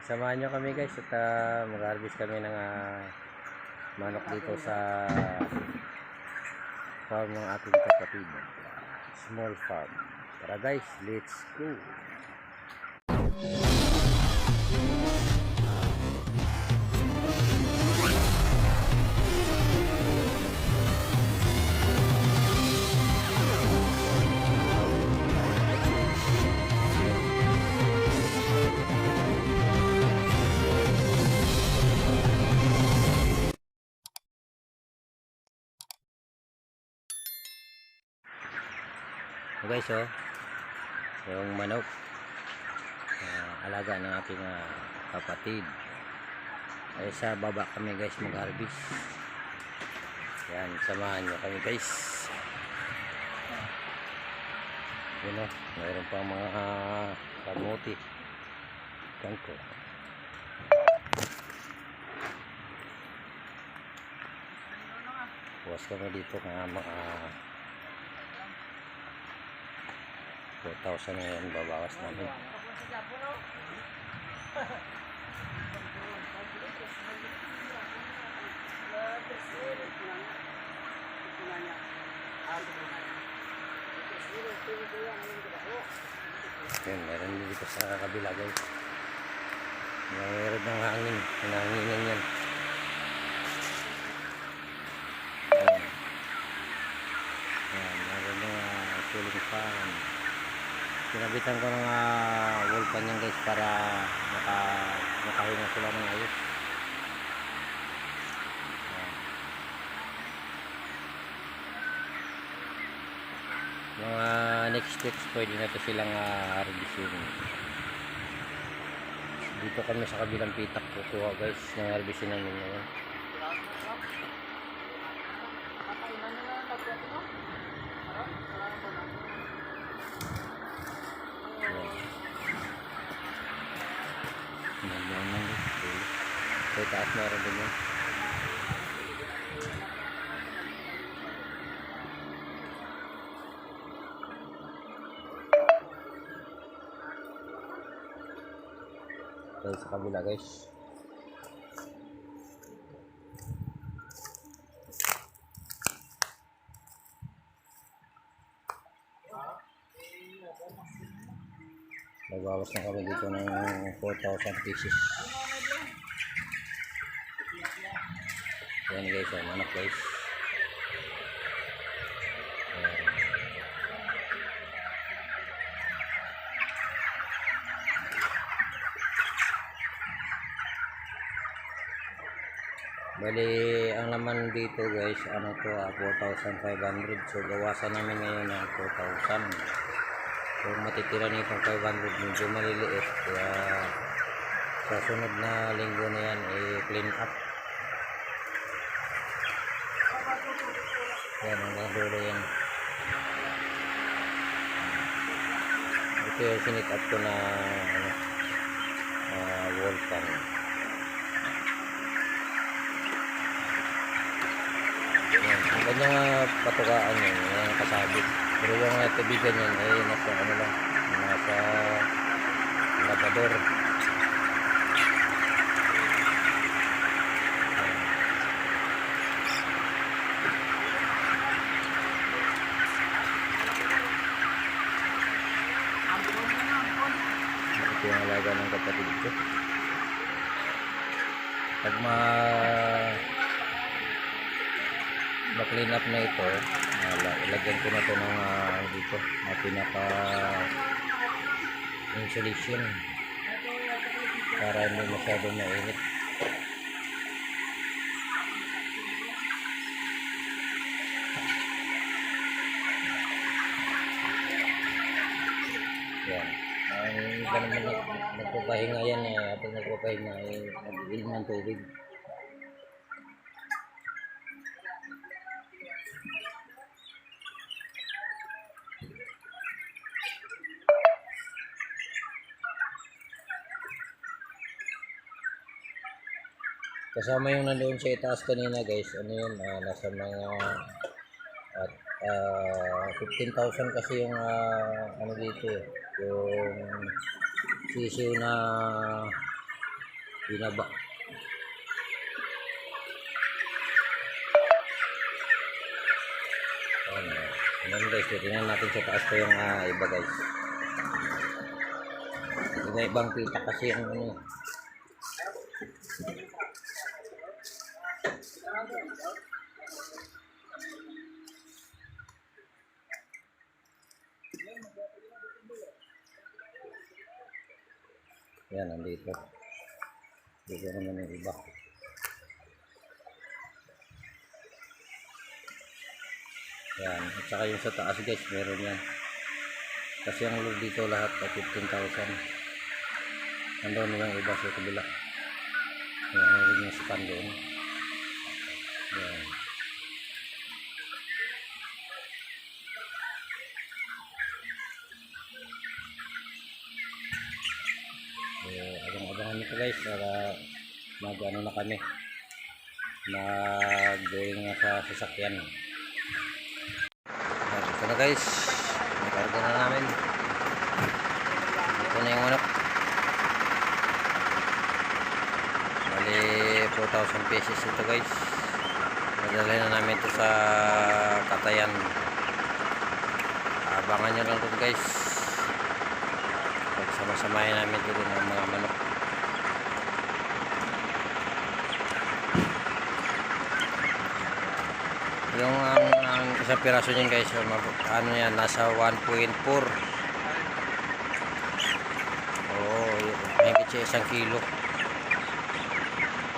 samahan nyo kami guys at mag-harvest kami ng manok dito sa farm ng aking kapatid. Small farm. Tara guys, let's go! Guys, yung manok alaga ng ating kapatid ay sa baba kami guys mag-harvest. Yan, samahan nyo kami guys. Yun mayroon pang mga kamuti kangko. Buwas kami dito ng mga 4,000 ngayon babawas namin. Yan, meron din dito sa kabila guys. Meron ng hangin, nanganginan yan. Yan, meron ng cooling fan. Pinabitan ko ng wall fan yan guys para makahinga sila ng ayos. Mga next weeks pwede na ito silang harvestin. Dito kami sa kabilang pitak kukuha guys ng harvestin namin ngayon. Sa taas meron din yun. Dahil sa kabila guys. Nagbawas na kami dito ng 4,000 pieces. Yan guys, manok guys. Bali, ang laman dito guys, ano to, 4,500. So, gawasan namin ngayon ng 4,000. So, matitira nitong 500, medyo maliliit. Kaya, sa sunod na linggo na yan, i-clean up. Yan, hanggang dulo yan. Ito yung sinit up ko na wall fan. Yan, ang kanyang patukaan yun, yung kasabit. Pero yung tubigan yan ay nasa ano lang, nasa labador. Ito yung alaga ng kapatid ko. Pag ma-clean up na ito, ilagyan ko na ito ng dito, na pinaka insulation para hindi masyadong mainit. Yan. Ang iba naman nagpapahinga yan habang nagpapahinga nag-inom ng tubig. Kasama yung nandoon sa itaas kanina guys, ano yun, nasa mga at 15,000 kasi yung ano dito, yung sisiw na binaba. Ayan guys, titingnan natin sa taas ko yung iba guys. Ibang pita kasi ang ano. Yan, nandito. Dito naman yung iba. Yan, at saka yung sa taas guys, meron yan. Kasi ang load dito lahat ay 15,000. Nandun yung iba sa kabila. Yan, meron yung span doon. Yan. Abang-abangan nito guys para mag-ano na kami, mag-going na sa sasakyan. Ito na guys, nakarga na namin. Ito na yung manok. Bali 4,000 pesos ito guys. Nadalhin na namin ito sa Katayan. Abangan nyo lang ito guys. Pagsama-samahin namin ito din ang mga manok. Yung ang isang piraso niyan guys, ano yan, nasa 1.4. Oh, higit siya 1 kilo.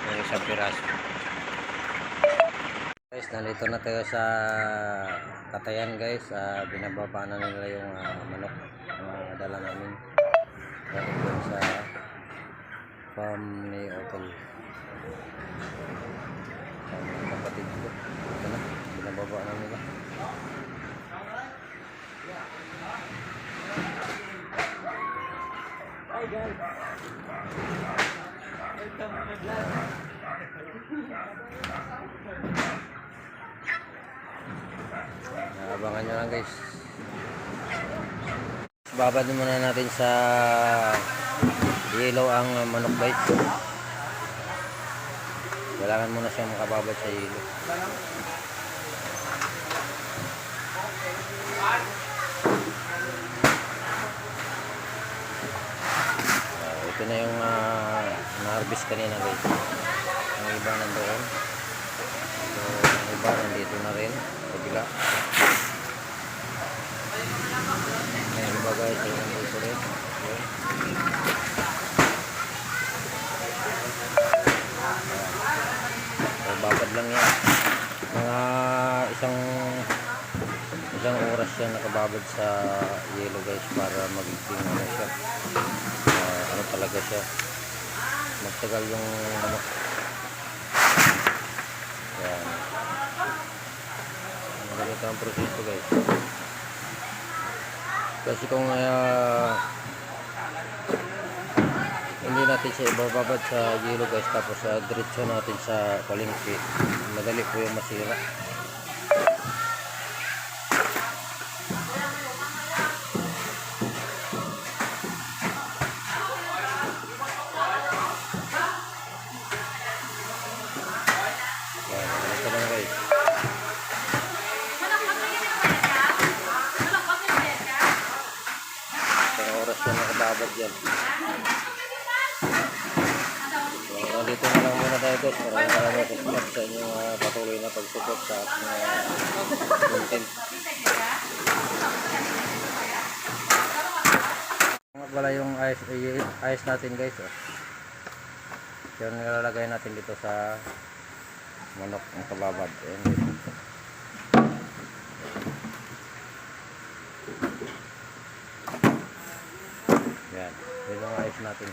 Yung isang piraso. Guys, nandito na tayo sa Katayan guys. Binababa na nila yung manok na dala namin. Dito sa farm ni Otol. Kapatid ko. Ito na, binababa na nila. Hi guys. Abangan nyo lang guys. Babad muna natin sa yellow ang manok guys. Kailangan muna siyang makababad sa yellow. Ito na yung na-harvest kanina guys. Ang iba nandoon. So, ang iba nandito na rin. Kabila. Ang iba guys, ay nandito rin. Okay. So, babad lang yan. Mga isang oras yan nakababad sa yellow guys para magiging ano siya. Ano talaga siya. Magtagal yung manok. Yan. Ganito ang proseso guys. Kasi kung hindi natin siya ibababad sa yellow guys, tapos diretso natin sa palengke, madali po yung masira. Ito na guys. Isang oras yung nakababad yan. So, dito na lang muna tayo guys. Maraming salamat sa inyong patuloy na pag-support sa ating content. Nga pala yung ice natin guys. Yung nilalagay natin dito sa manok ng kababad. Yan. Yan yung ice natin.